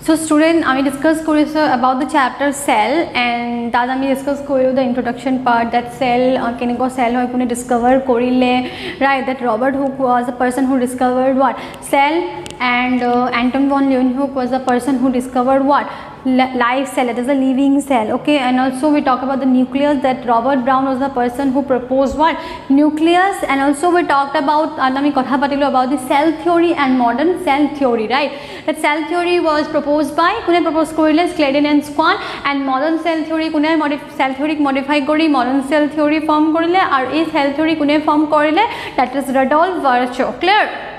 So student, I discuss about the chapter cell, and that I discuss the introduction part, that cell keneko cell hoy kone discover korile, right? That Robert Hooke was the person who discovered what cell, and Anton von Leeuwenhoek was the person who discovered what live cell, it is a living cell. Okay, and also we talk about the nucleus, that Robert Brown was the person who proposed what nucleus, and also we talked about about the cell theory and modern cell theory, right? That cell theory was proposed by kune proposed korile Sladen and Swan, and modern cell theory kune cell theory modify kori modern cell theory form korile, aru ei cell theory kune form korile, that is Rudolf Virchow. Clear?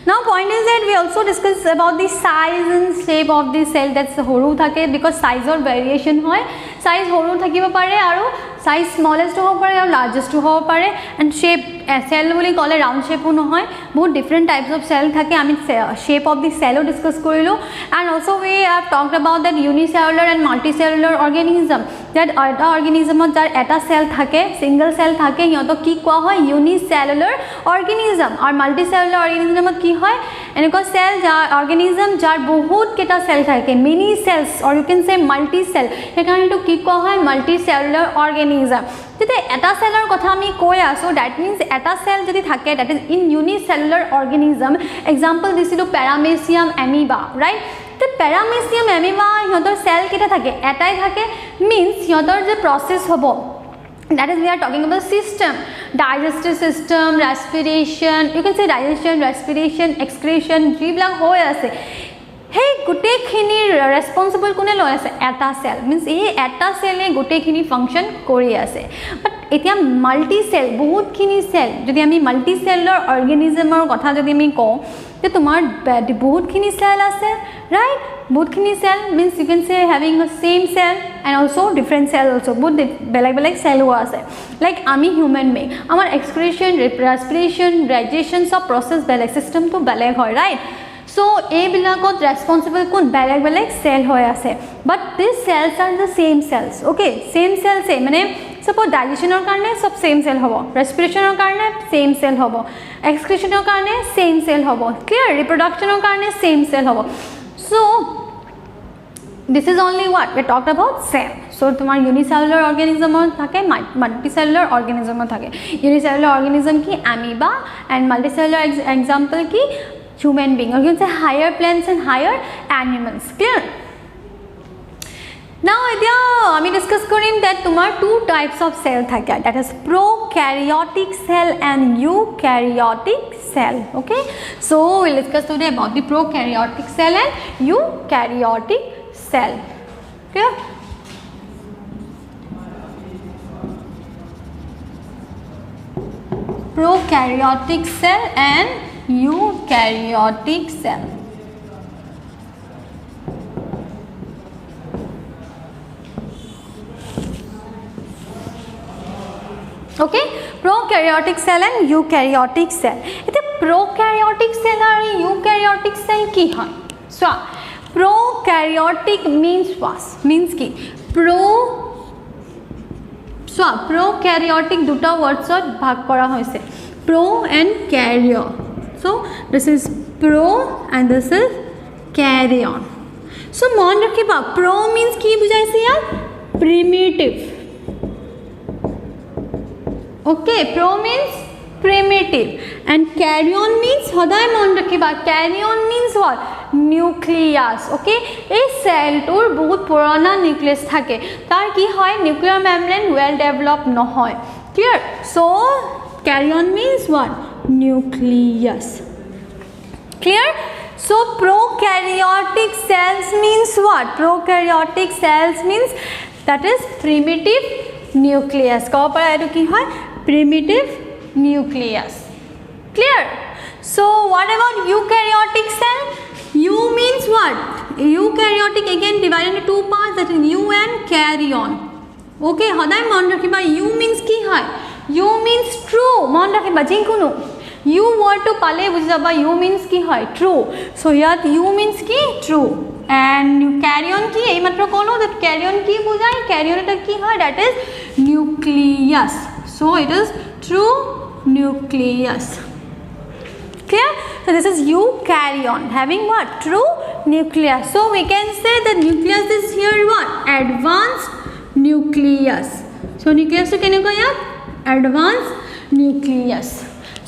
Now point is that we also discuss about the size and shape of the cell, that's horu thake, because size or variation hoy, size horu thakibo pare aru size smallest hobo pare aru largest hobo pare, and shape cell boli kole round shape ho nohoy, bahut different types of cell thake, ami shape of the cell discuss korilu. And also we have talked about that unicellular and multicellular organism, that eta organism jar eta cell thake, single cell thake, hiyotok ki koa hoy unicellular organism, aru multicellular organism ki hoy eneko cell jar organism jar bahut keta cell thake, many cells, or you can say multi cell, hekarone to ki koa hoy multicellular organism. Tete eta cellor kotha ami koi aso, that means eta cell jodi thake, that is in unicellular organism. Example disilu Paramecium amoeba, right? The Paramecium amoeba hiyotor cell keta thake, etai thake, means hiyotor je process hobo, that is we are talking about system, digestive system, respiration, you can say digestion, respiration, excretion, jiblak hoy ase, hey gote khini responsible kone loi ase, eta cell, means ei eta cell e gote khini function kori ase. But etia multi cell, bahut khini cell, jodi ami multicellular organism or kotha jodi ami ko, te tomar bahut khini cell ase, right? Bahut khini cell means you can say having a same cell and also different cell also, both belag cell ho ase. Like ami human being, amar excretion, respiration, digestion sab process belag, system to belag hoy, right? So ei bilakot responsible kun belag cell hoy ase, but these cells are the same cells. Okay, same cell same, mane suppose digestion or karone sab same cell hobo, respiration or karone same cell hobo, excretion or karone same cell hobo, clear? Reproduction or karone same cell hobo. So this is only what we talked about cell. So tomar unicellular organism thake, multicellular organism thake. Unicellular organism ki amoeba, and multicellular example ki human being, or you can say higher plants and higher animals. Clear? Now I discuss korim that tomar two types of cell thake, that is prokaryotic cell and eukaryotic cell. Okay, so we'll discuss today about the prokaryotic cell and eukaryotic cell. Clear? Prokaryotic cell and eukaryotic cell. Okay, prokaryotic cell and eukaryotic cell. Ete prokaryotic cell and eukaryotic cell ki hoy? So prokaryotic means what? Means ki prokaryotic duta words or bhag kora hoise, pro and karyo. So this is pro and this is karyon. So mon rakhiba, pro means ki bujaise yaar? Primitive. Okay, pro means primitive, and karyon means hoday mon rakhiba, karyon means what? Nucleus. Okay, a cell tor bahut purana nucleus thake, tar ki hoy nuclear membrane well developed no hoy. Clear? So karyon means what? Nucleus. Clear? So prokaryotic cells means what? Prokaryotic cells means that is primitive nucleus. Kaho para etu ki hoy? Primitive nucleus. Clear? So what about eukaryotic cell? Eu means what? Eukaryotic again divided into two parts, that is eu and karyon. Okay, hoday mon rakhiba, eu means ki hoy? Eu means true. Mon rakhiba jinkunu you word to pale bujaba, you means ki hoy? True. So here you means ki true, and karyon ki ei matro kono, that karyon ki bujai, karyon eta ki hoy? That is nucleus. So it is true nucleus. Clear? So this is eukaryon having what? True nucleus. So we can say the nucleus is here what? Advanced nucleus. So nucleus to keneko yaat? Advanced nucleus.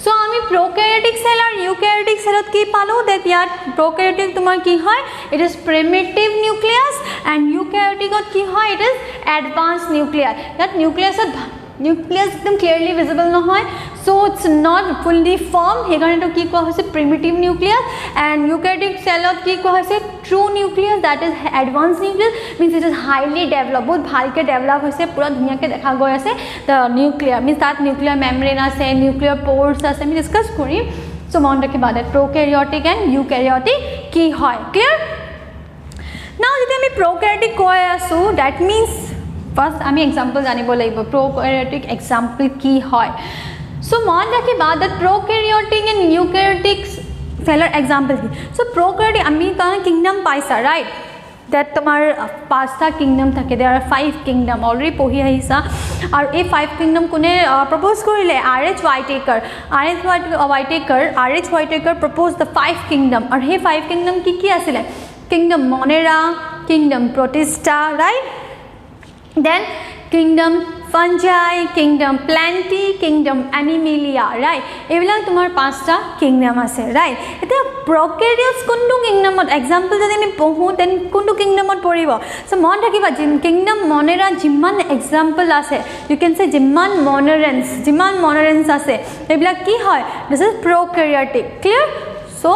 So আমি prokaryotic cell আর eukaryotic cellত কি পালো that ইয়াত prokaryotic তোমার কি হয় it is primitive nucleus and eukaryotic কি হয় it is advanced nucleus. ইয়াত nucleus একদম clearly visible নহয়, so it's not fully formed, সেইকাৰণে তো কি কোৱা হৈছে primitive nucleus and eukaryotic cellত কি কোৱা হৈছে true nucleus, that is advanced nucleus, means it is highly developed, বহুত ভালকে ডেভেলপ হৈছে, পুৰা ধুনীয়াকে দেখা গৈ আছে the nuclear, means তাত nuclear membrane আছে, nuclear pores আছে, আমি ডিসকাস কৰিম. so মন ৰাখিবা that prokaryotic and eukaryotic কি হয়, clear? now যদি আমি prokaryotic কৈ আছো that means first আমি example জানিব লাগিব prokaryotic example কি হয়. so মন ৰাখিবা that prokaryotic and eukaryotic cell example কি. so prokaryotic আমি কাৰণ kingdom পাইছা right, that তোমার পাঁচটা কিংডম থাকে, there are 5 kingdom already পঢ়ি আহিছা, আৰু এই 5 kingdom কোনে propose কৰিলে RH Whittaker. RH Whittaker proposed the 5 kingdom, আৰু সেই 5 kingdom কি কি আছিলে kingdom Monera, kingdom Protista, right, then kingdom Fungi, kingdom Plantae, kingdom Animalia, right, এইবিলাক তোমাৰ পাঁচটা kingdom আছে right. এতিয়া prokaryotes কোনটো kingdomত example যদি আমি পঢ়ো then কোনটো kingdomত পৰিব. so মন ৰাখিবা kingdom Monera যিমান example আছে you can say যিমান monerans আছে এইবিলাক কি হয় this is prokaryotic, clear? so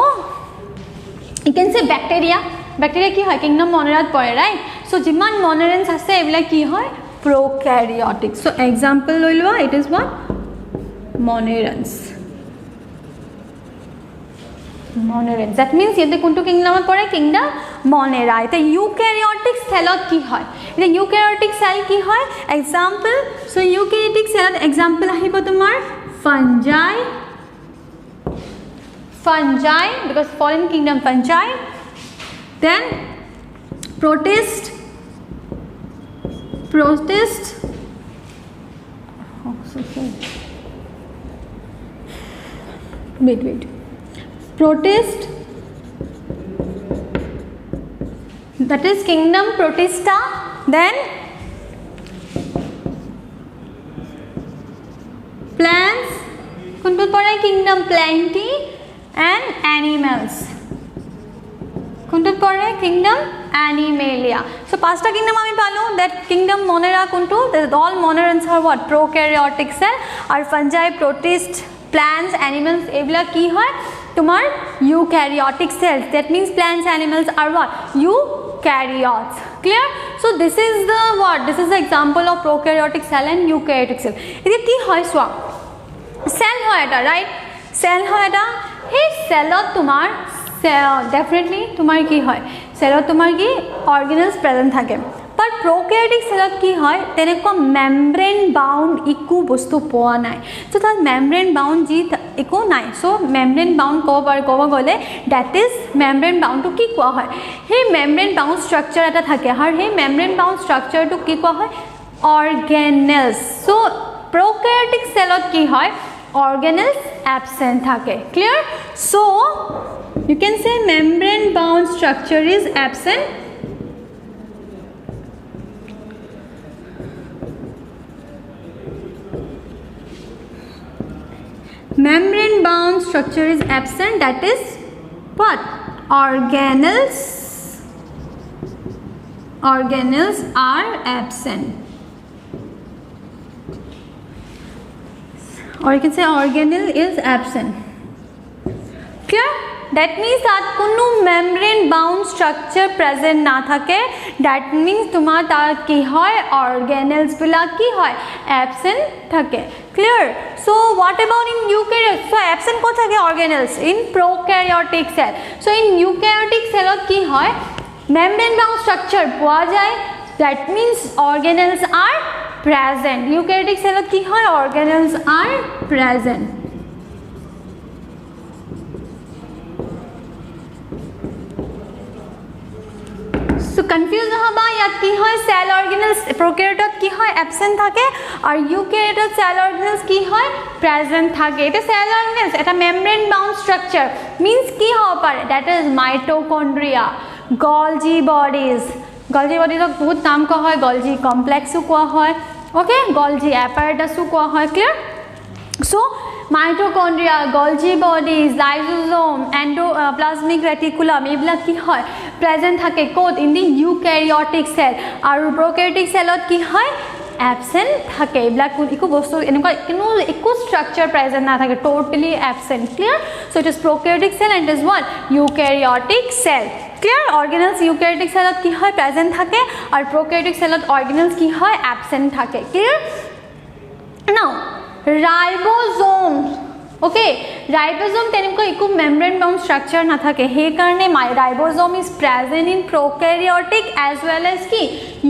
you can say bacteria কি হয় kingdom Monerat পৰে right. so যিমান monerans আছে এইবিলাক কি হয় prokaryotic. so example লৈ লোৱা it is what monerans. that means ইয়াতে কোনটো kingdomত পৰে kingdom Monera. এটা eukaryotic cellত কি হয়, এটা eukaryotic cell কি হয় example. so eukaryotic cellত example আহিব তোমাৰ fungi because fall in kingdom fungi, then protist protist, that is kingdom Protista, then plants কোনটো পৰে kingdom Plantae, and animals কোনটোত পৰে kingdom Animalia. so পাঁচটা kingdom আমি পালো that kingdom Monera কোনটো that all monerans are what prokaryotic cell, আৰু fungi, protist, plants, animals এইবিলাক কি হয় তোমাৰ eukaryotic cells, that means plants, animals are what eukaryotes, clear? so this is the example of prokaryotic cell and eukaryotic cell. এতিয়া কি হয় চোৱা cell হয় এটা right, cell হয় এটা, সেই cellত তোমাৰ definitely তোমাৰ কি হয় cellত তোমাৰ কি organelles present থাকে, but prokaryotic cellত কি হয় তেনেকুৱা membrane bound একো বস্তু পোৱা নাই. so তাত membrane bound যি একো নাই, so membrane bound ক'ব গ'লে that is membrane bound to কি কোৱা হয় সেই membrane bound structure এটা থাকে, আৰু সেই membrane bound structure টো কি কোৱা হয় organelles. so prokaryotic cellত কি হয় organelles absent থাকে, clear? so you can say membrane bound structure is absent. Membrane bound structure is absent, that is what organelles are absent, or you can say organelle is absent, clear? that means that কোনো membrane bound structure present না থাকে, that means তোমার তার কি হয় organelles বিলাক কি হয় absent থাকে, clear? so what about in eukaryote? so absent কো থাকে organelles in prokaryotic cell. so in eukaryotic cellত কি হয় membrane bound structure পোৱা যায়, that means organelles are present. eukaryotic cellত কি হয় organelles are present. so confused নহবা ইয়াত কি হয় সেল অর্গানেলস প্রোক্যারিওটত কি হয় অ্যাবসেন্ট থাকে আর ইউক্যারিওটত সেল অর্গানেলস কি হয় প্রেজেন্ট থাকে এটা সেল অর্গানেলস এটা মেমব্রেন বাউন্ড স্ট্রাকচার মিন্স কি হ'ব পাৰে দ্যাট ইজ মাইটোকন্ড্ৰিয়া গলজি বডিজ বহুত নাম কোৱা হয় গলজি কমপ্লেক্সও কোৱা হয় ওকে গলজি অ্যাপাৰেটাসও কোৱা হয় clear so mitochondria golgi bodies lysosome endoplasmic reticulum এইবিলাক কি হয় প্রেজেন্ট থাকে code in the eukaryotic cell আর প্রোক্যারিওটিক সেলত কি হয় অ্যাবসেন্ট থাকে এইবিলাক একো বস্তু এনেকুৱা কোনো একো স্ট্রাকচার প্রেজেন্ট না থাকে totally absent clear so it is prokaryotic cell and it is what eukaryotic cell clear organelles eukaryotic সেলত কি হয় প্রেজেন্ট থাকে আর প্রোক্যারিওটিক সেলত অর্গানেলস কি হয় অ্যাবসেন্ট থাকে clear now ribosome okay ribosome তেনেকুৱা একো মেমব্ৰেন বাউন্ড স্ট্ৰাকচাৰ না থাকে সেই কাৰণে ribosome is present in prokaryotic as well as কি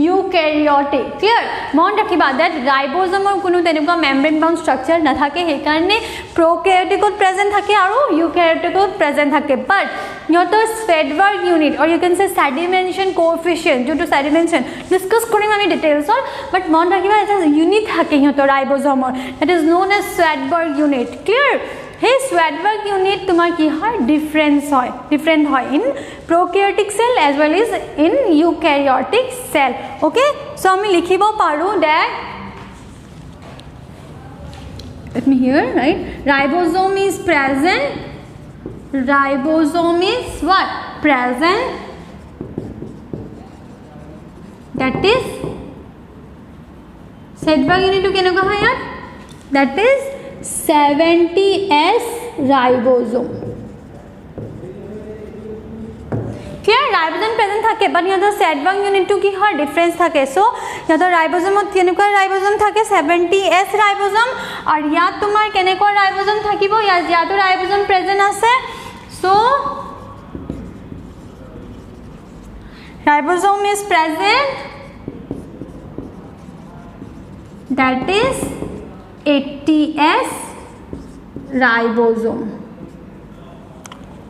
ইউক্যাৰিওটিক ক্লিয়াৰ মন ৰাখিবা দ্যাট ৰাইবোসোমৰ কোনো তেনেকুৱা মেমব্ৰেন বাউন্ড স্ট্ৰাকচাৰ না থাকে সেই কাৰণে প্ৰোক্যাৰিওটিকত প্ৰেজেন্ট থাকে আৰু ইউক্যাৰিওটিকত প্ৰেজেন্ট থাকে বাট ইহঁতৰ Svedberg unit or you can say sedimentation coefficient যোনটো সেডিমেন্টেশন ডিসকাস কৰিম আমি ডিটেইলছত বাট মন ৰাখিবা এটা ইউনিট থাকে ইহঁতৰ ৰাইবোসোমৰ that is known as Svedberg unit clear hey Svedberg unit তোমার কি হয় different হয় in prokaryotic cell as well as in eukaryotic cell okay so আমি লিখিব পাৰো that let me here right ribosome is what present that is Svedberg unit to কেনেকুৱা হয় ইয়াত that is 70S ribosome clear ribosome present থাকে but year Svedberg unit to কি হয় difference থাকে সো ইয়াৰ ৰাইবোসোমত কেনেকুৱা ৰাইবোসোম থাকে 70S ৰাইবোসোম আৰ ইয়াত তোমাৰ কেনেকুৱা রাইবোসোম থাকিব ইয়াত রাইবোসোম প্রেজেন্ট আছে so ribosome is present that is 80S ribosome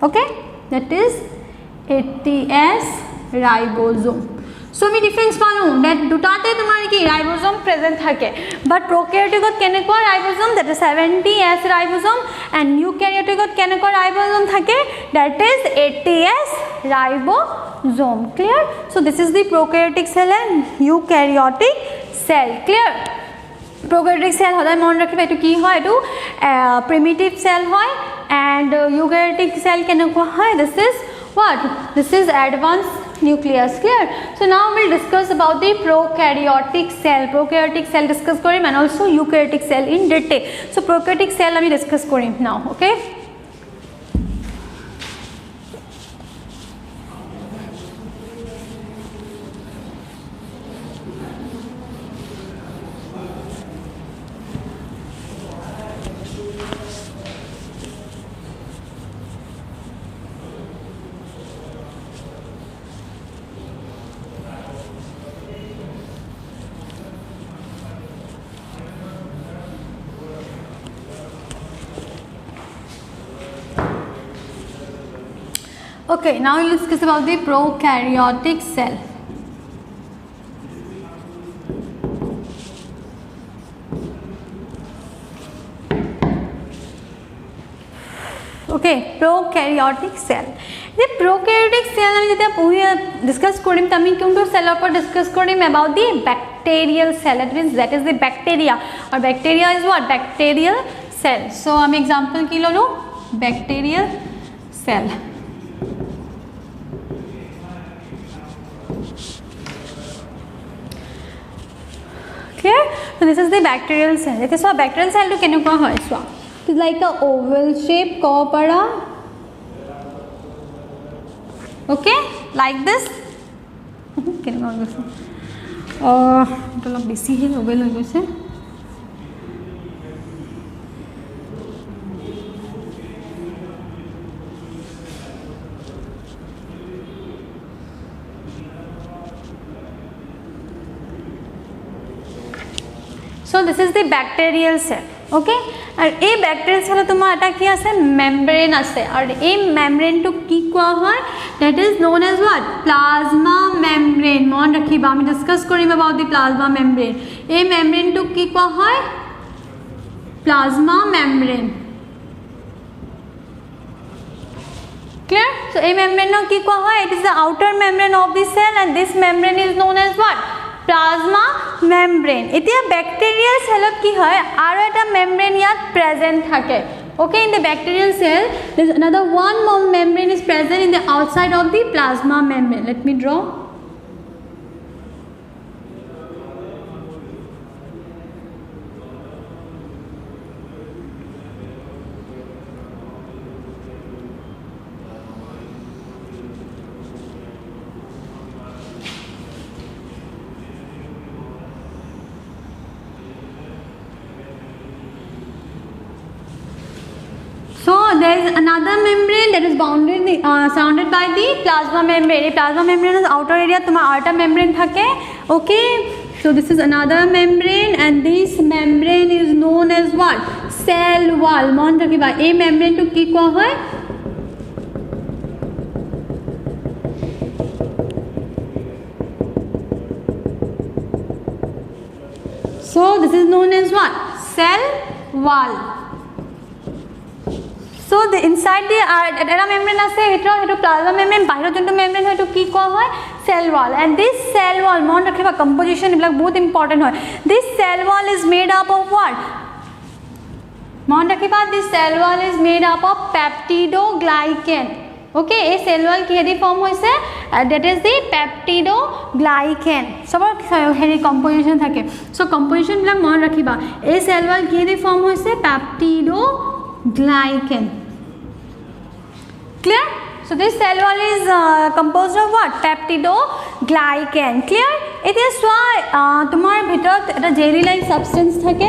okay that is 80S ribosome so we difference পালো that দুটাতে তোমাৰ কি ribosome present থাকে but prokaryotic কেনেকুৱা ribosome that is 70S ribosome and eukaryotic কেনেকুৱা ribosome থাকে that is 80S ribosome clear so this is the prokaryotic cell and eukaryotic cell clear prokaryotic cell হদায় মন ৰাখিবা এটো কি হয় এটো primitive cell হয় and eukaryotic cell কেনেকুৱা হয় this is advanced nucleus clear so now we'll discuss about the prokaryotic cell discuss কৰিম and also eukaryotic cell in detail so prokaryotic cell আমি discuss কৰিম now okay okay now we'll discuss about the prokaryotic cell okay prokaryotic cell the prokaryotic cell আমি যেটা পঢ়ি discuss কৰিম আমি কোনটো সেলৰ ওপৰত ডিসকাস কৰিম about the bacterial cell that means that is the bacteria or bacteria is what bacterial cell so আমি example কি ললো bacterial cell clear so this is the bacterial cell it is so bacterial cell to কেনেকুৱা হয় so it is like a oval shape kopara okay like this কেনেকুৱা গৈছে এটা অলপ বেছি হে oval হৈ গৈছে so this is the bacterial cell okay और ये बैक्टेरियल सेल तुम्हार এটা কি আছে মেমব্রেন আছে আর এই মেমব্রেনটো কি কোয়া হয় that is known as what plasma membrane মন রাখিবা আমি ডিসকাস কৰিম अबाउट দি প্লাজমা মেমব্রেন এই মেমব্রেনটো কি কোয়া হয় plasma membrane clear so a membrane no ki koa hoy it is the outer membrane of the cell and this membrane is known as what plasma membrane etia bacterial cell ki hoy aro eta membrane yat present thake okay in the bacterial cell there is another one more membrane is present in the outside of the plasma membrane let me draw So there is another membrane that is bounded surrounded by the plasma membrane. The plasma membrane is outer area. तुम्हार outer membrane थके. Okay. So this is another membrane and this membrane is known as what? Cell wall. मान रखिए ये membrane तो की क्या है? So this is known as what? Cell wall. So the inside the eta membrane ase heto plasma membrane bahiro jonto membrane hoy to ki koa hoy cell wall and this cell wall mon rakhiba composition iblak bahut important hoy this cell wall is made up of what mon rakhiba this cell wall is made up of peptidoglycan okay a cell wall ki form hoise that is the peptidoglycan sabor heri composition thake so composition blak mon rakhiba a cell wall ki form hoise peptidoglycan clear so this cell wall is composed of what peptidoglycan clear it is why tomar bhitor eta jelly like substance thake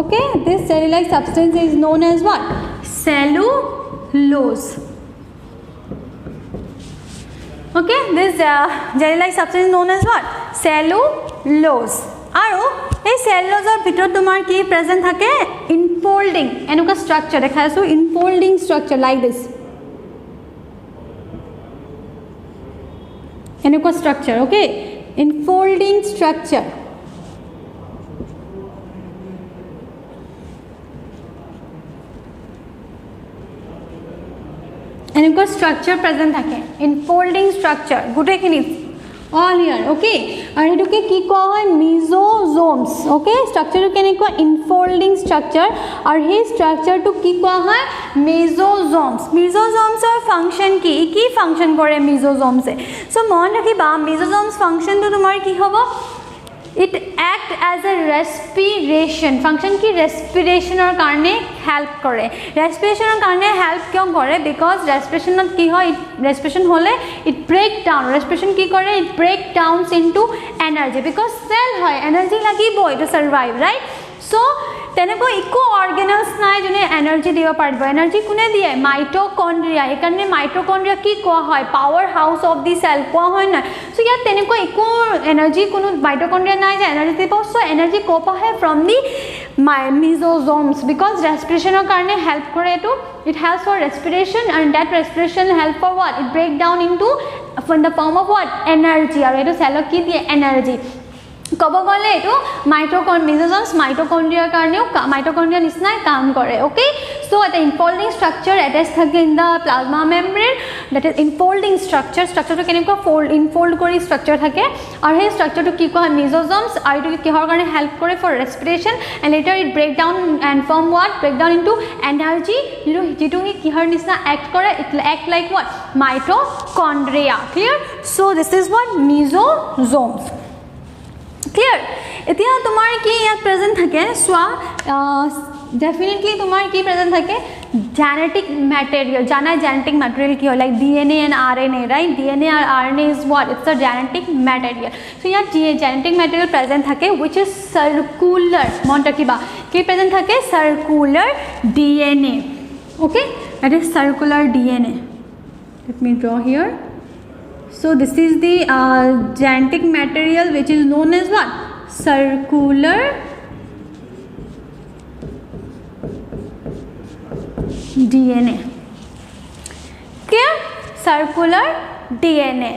okay this jelly like substance is known as what cellulose okay this jelly like substance is known as what cellulose আৰু এই সেলুলোজৰ ভিতৰত তোমাৰ কি present থাকে ইনফোল্ডিং এনেকুৱা structure দেখাইছো ইনফোল্ডিং structure like this এনেকুৱা structure okay ইনফোল্ডিং structure এনেকুৱা স্ট্ৰাকচাৰ প্ৰেজেন্ট থাকে ইনফোল্ডিং structure গুটেখিনি all here okay and etuke ki koa hoy mesosomes okay structure to kenekwa infolding structure or he structure to ki koa hoy mesosomes or function ki function kore mesosomes e so mon rakhiba mesosomes function to tomar ki hobo it act as a respiration function ki respiration or karone help kore respiration or karone help kyo kore because respiration not ki hoy respiration hole it break down respiration ki kore it break downs into energy because cell hoy energy lagibo to survive right so teneko eco organelles nai jone energy diba paribo energy kune diye mitochondria ekarne mitochondria ki koa hoy power house of the cell koa hoy na so yat teneko eco energy kono mitochondria nai je energy dibo so energy ko pa hai from the mesosomes because respiration or karone help kore to it helps for respiration and that respiration help for what it break down into in the form of what energy aru eto cell ki diye energy কব গলে এটো mesosomes mitochondria কারণেও mitochondria নিচিনা কাম করে okay so এটা infolding structure attached থাকে in the plasma membrane that is infolding structure to কেনেকুৱা infold কৰি structure থাকে আৰু সেই structure to কি কয় mesosomes আৰু এটো কিহৰ কাৰণে help কৰে for respiration and later it break down and form what break down into energy যেটো কিহৰ নিচিনা act কৰে it act like what mitochondria clear so this is what mesosomes clear এতিয়া তোমার কি ইয়াত প্রেজেন্ট থাকে সোয়া definitely তোমার কি প্রেজেন্ট থাকে genetic material জানা genetic material কি হয় like DNA and RNA right DNA or RNA is what it's a genetic material so ইয়াত genetic material present থাকে which is circular মন রাখিবা কি প্রেজেন্ট থাকে circular DNA okay that is circular DNA let me draw here so this is the genetic material which is known as what circular DNA. Clear? Circular DNA.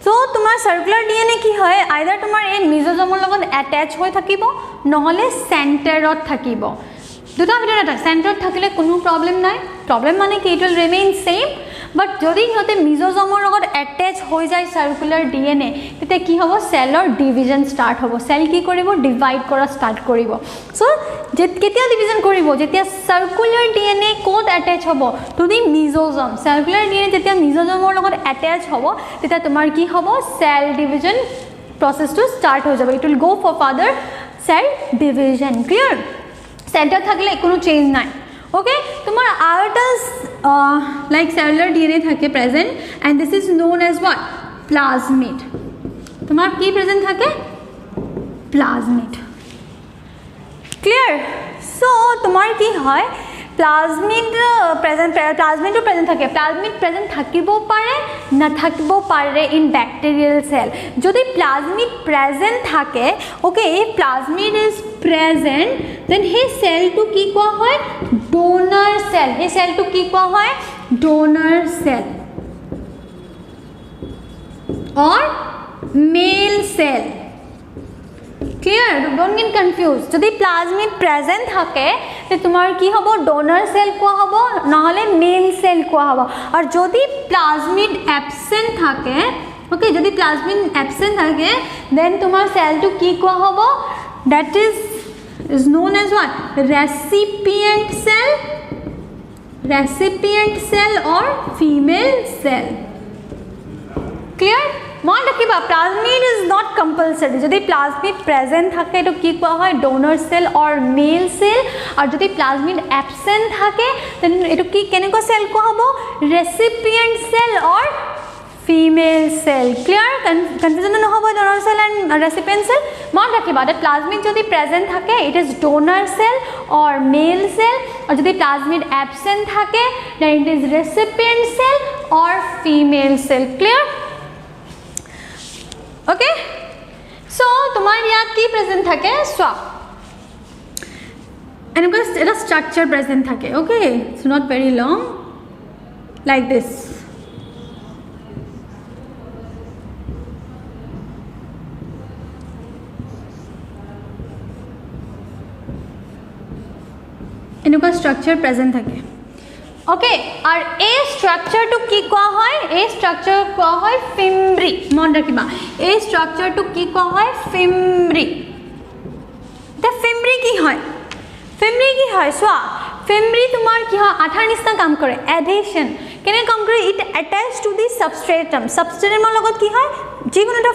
So তোমাৰ circular DNA কি হয় either তোমাৰ এই মেজোজমৰ লগত attach হৈ থাকিব নহলে চেণ্টাৰত থাকিব দুটা ভিতৰত এটা চেণ্টাৰত থাকিলে কোনো প্ৰবলেম নাই প্ৰবলেম মানে কি it will remain same but যদি হতে মেজোজমৰ লগত attach হৈ যায় circular DNA তেতিয়া কি হ'ব সেলৰ ডিভিজন স্টাৰ্ট হ'ব সেল কি কৰিব ডিভাইড কৰা স্টাৰ্ট কৰিব সো কেতিয়া ডিভিজন কৰিব যেতিয়া circular DNA কোড attach হ'ব টু দি মেজোজম circular DNA যেতিয়া মেজোজমৰ লগত attach হ'ব তেতিয়া তোমাৰ কি হ'ব cell division process to start হৈ যাব it will go for further cell division clear center থাকলে কোনো চেঞ্জ নাই okay তোমার arters like cellular DNA থাকে present and this is known as what plasmid তোমার কি present থাকে plasmid clear so তোমার কি হয় plasmid present থাকে plasmid present থাকিব পারে না থাকিব পারে in bacterial cell যদি plasmid present থাকে okay if plasmid is present then hey cell to কি কোৱা হয় donor cell hey cell to কি কোৱা হয় donor cell or male cell clear don't get confused যদি plasmid present থাকে তে তোমার কি হ'ব donor cell কোৱা হ'ব নহলে male cell কোৱা হ'ব আর যদি plasmid absent থাকে okay যদি plasmid absent থাকে then তোমার cell to কি কোৱা হ'ব that is known as what recipient cell or female cell clear মন ৰাখিবা plasmid is not compulsory যদি plasmid present থাকে এটো কি কোৱা হয় donor cell or male cell R যদি plasmid absent থাকে then এটো কি কেনেকুৱা cell কোৱা হ'ব recipient cell or female cell clear confusion নহব donor cell and recipient cell মন ৰাখিবা that plasmid যদি present থাকে it is donor cell or male cell আর যদি plasmid absent থাকে then it is recipient cell or female cell clear okay so তোমার ইয়াত কি প্রেজেন্ট থাকে সোয়া এনেকুৱা এটা স্ট্ৰাকচাৰ প্ৰেজেন্ট থাকে okay it's not very long like this এনেকুৱা স্ট্ৰাকচাৰ প্ৰেজেন্ট থাকে okay আৰ এই স্ট্ৰাকচাৰ টু কি কোৱা হয় এই স্ট্ৰাকচাৰ কোৱা হয় ফিমব্ৰি মন ৰাখিবা এই স্ট্ৰাকচাৰ টু কি কোৱা হয় ফিমব্ৰি তে ফিমব্ৰি কি হয় সোৱা ফিমব্ৰি তোমাৰ কি হয় আঠাৰ নিচিনা কাম কৰে এডহেশন কেনে কাম কৰে ইট অ্যাটাচ টু দি সাবস্ট্ৰেটামৰ লগত কি হয় যিকোনো এটা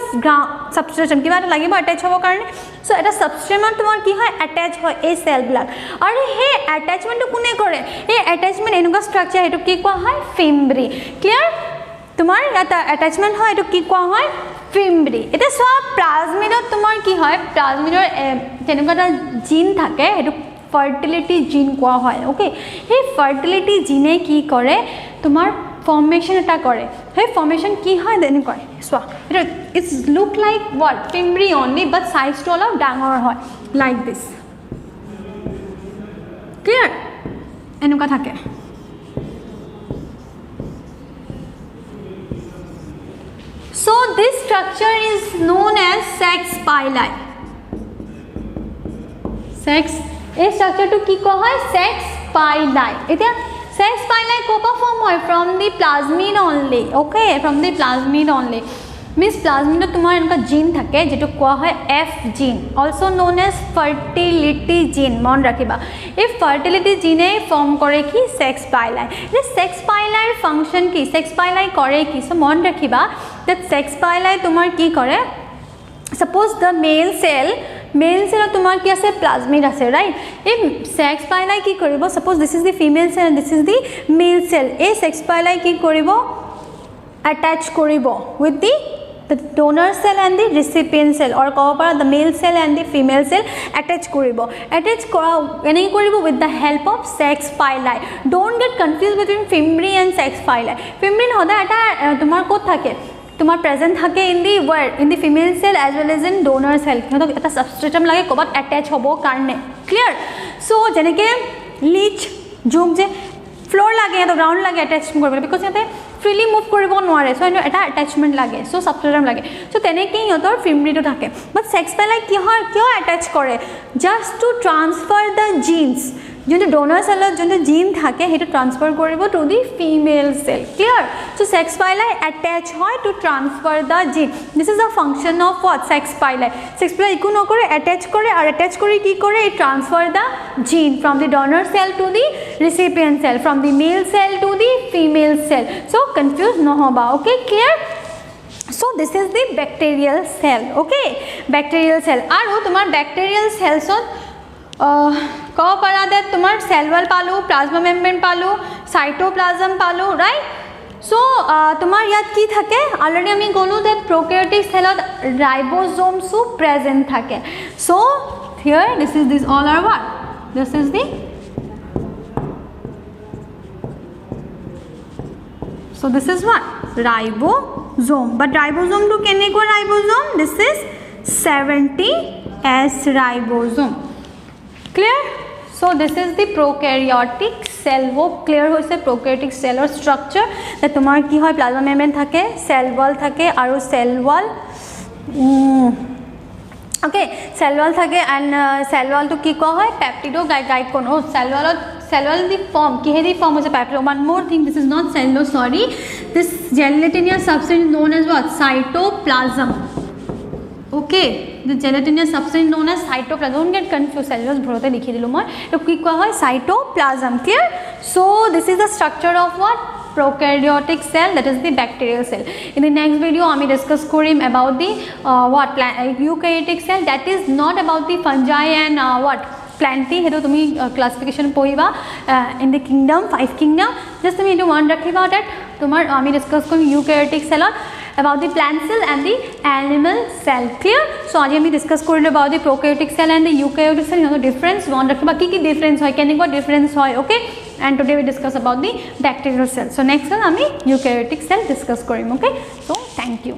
সাবস্ট্ৰেটাম কিবা এটা লাগিব অ্যাটাচ হ'ব কাৰণে সো এটা সাবস্ট্ৰেটামৰ তোমাৰ কি হয় অ্যাটাচ হয় এই সেল ব্লাক আৰু হে অ্যাটাচমেন্টটো কোনে কৰে এই অ্যাটাচমেন্ট এনেকুৱা স্ট্ৰাকচাৰ এটো কি কোৱা হয় ফিমব্ৰি ক্লিয়াৰ তোমাৰ এটা অ্যাটাচমেন্ট হয় এটো কি কোৱা হয় ফিমব্ৰি এটা সোৱা প্লাজমিডত তোমাৰ কি হয় প্লাজমিডৰ তেনেকুৱা এটা জিন থাকে এটো fertility gene কোৱা হয় ওকে এই fertility gene কি কৰে তোমাৰ formation এটা কৰে এই formation কি হয় দেন কয় সোৱা এটা it's look like what fimbriy only but size to অলপ ডাঙৰ হয় like this clear এনেকুৱা থাকে so this structure is known as sex pili এই স্ট্রাকচারটো কি কোৱা হয় সেক্স পাইলাই এতিয়া সেক্স পাইলাই কোপা ফর্ম হয় from the plasmid only okay from the plasmid only miss plasmid তোমার এনেকা জিন থাকে যেটো কোৱা হয় এফ জিন অলসো নোন এজ ফাৰ্টিলিটি জিন মন ৰাখিবা এই ফাৰ্টিলিটি জিনে ফৰ্ম কৰে কি সেক্স পাইলাই এই সেক্স পাইলাইৰ ফাংশন কি সেক্স পাইলাই কৰে কি সো মন ৰাখিবা that সেক্স পাইলাই তোমাৰ কি কৰে suppose the male cell তোমাৰ কি আছে প্লাজমিড আছে ৰাইট এই সেক্স পাইলাই কি কৰিব suppose this is the female cell and this is the male cell এই সেক্স পাইলাই কি কৰিব attach কৰিব with the donor cell and the recipient cell or ক'ব পাৰা the male cell and the female cell attach কৰিব এনে কৰিব with the help of sex pili don't get confused between fimbriy and sex pili fimbriy হদা এটা তোমাৰ ক'ত থাকে তোমার প্রেজেন্ট থাকে in the word in the female cell as well as in donor cell কিন্তু এটা সাবস্ট্রেটাম লাগে কবাত অ্যাটাচ হব কারণে ক্লিয়ার সো যেনেকে লিচ যোগ যে ফ্লোৰ লাগে সিহঁতক গ্ৰাউণ্ড লাগে এটেচমেণ্ট কৰিবলৈ বিকজ সিহঁতে ফ্ৰীলি মুভ কৰিব নোৱাৰে চ' সিহঁতৰ এটা এটেচমেণ্ট লাগে চ' ছাবষ্টেটাম লাগে চ' তেনেকেই সিহঁতৰ ফিমেৰিটো থাকে বাট ছেক্স পাইলাই কিয় এটেচ কৰে just to transfer the genes যোনটো ডোনাৰ চেলত যোনটো জিন থাকে সেইটো ট্ৰান্সফাৰ কৰিব to the female cell clear চ' ছেক্স পাইলাই এটেচ হয় to transfer the gene this is the function of what sex pili একো নকৰে এটেচ কৰে আৰু এটেচ কৰি কি কৰে it transfer the gene from the donor cell to the recipient cell from the male cell to the female cell so' confuse নহ'বা okay clear so this is the bacterial cell okay bacterial cell aru tumar bacterial cells ko para that tumar cell wall palu plasma membrane palu cytoplasm palu right so tumar yat ki thake already ami golu that prokaryotic cell ribosomes so present thake so here this all are what this is the so this is what ribosome but ribosome to keneko ribosome this is 70S ribosome clear so this is the prokaryotic cell wo clear hoise prokaryotic cell or structure that tomar ki hoy plasma membrane thake cell wall thake aru cell wall okay cell wall thake and cell wall to ki ko hoy peptidoglycan oh cell wall the form kihedi form is a peptide one more thing this is not cellulose sorry this gelatinous substance known as what cytoplasm okay the gelatinous substance known as cytoplasm don't get confused cellulose bhorote likhi dilu moi to ki koa hoy cytoplasm clear so this is the structure of what prokaryotic cell that is the bacterial cell in the next video ami discuss korim about the eukaryotic cell that is not about the fungi and what planty hetu tumi classification poiba in the kingdom 5 kingdom just tumi etu one rakhiba that tomar ami discuss korim eukaryotic cell about the plant cell and the animal cell clear so aji ami discuss korilo about the prokaryotic cell and the eukaryotic cell you know difference one rakhiba ki difference hoy keneko difference hoy okay and today we discuss about the bacterial cell so next time ami eukaryotic cell discuss korim okay so thank you